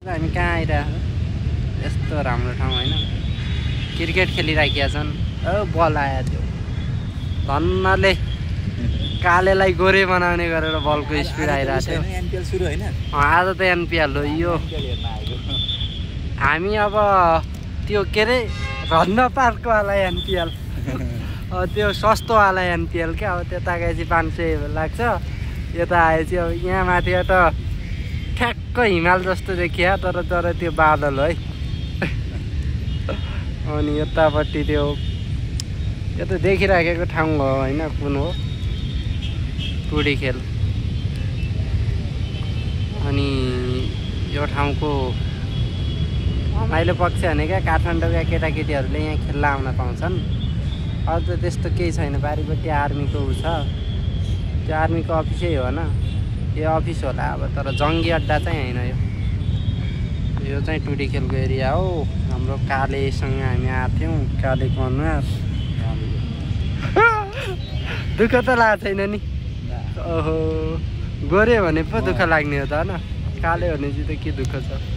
हामी कहाँ आइरहेको यस्तो राम्रो ठाउँ होइन क्रिकेट खेलिराखेका छन् बल आयो त्यो धन्नले कालेलाई गोरे बनाउने गरेर बलको स्पिड आइरहेको थियो एनपिएल सुरु होइन आज त एनपिएल हो यो हामी अब त्यो के अरे रन्न पार्कवाला एनपिएल त्यो सस्तोवाला एनपिएल क्या अब त्यता गएपछि 500 लाग्छ यता आएपछि अब यहाँ माथि त ठ्याक्क हिमाल जस्तो देखियो तर त्यो बादल है अनि यतापट्टि त्यो यो त देखिराखेको ठाउँ हो होइन कुन हो टुडी खेल अनि यो ठाउँको रमाइलो पक्ष भने क्या काठमाडौँका केटाकेटीहरूले यहाँ खेल्न आउन पाउँछन् अझ त त्यस्तो केही छैन बारीपट्टि आर्मीको उ छ त्यो आर्मीको अफिसै हो न यो अफिस होला अब तर जङ्गी अड्डा चाहिँ होइन यो चाहिँ टुडी खेलको एरिया हो हाम्रो कालेसँग हामी आएको थियौँ कालेको अनुहार दुःख त लागेको छैन नि ओहो गोरे भने पो दुःख लाग्ने हो त होइन काले भने चाहिँ त के दुःख छ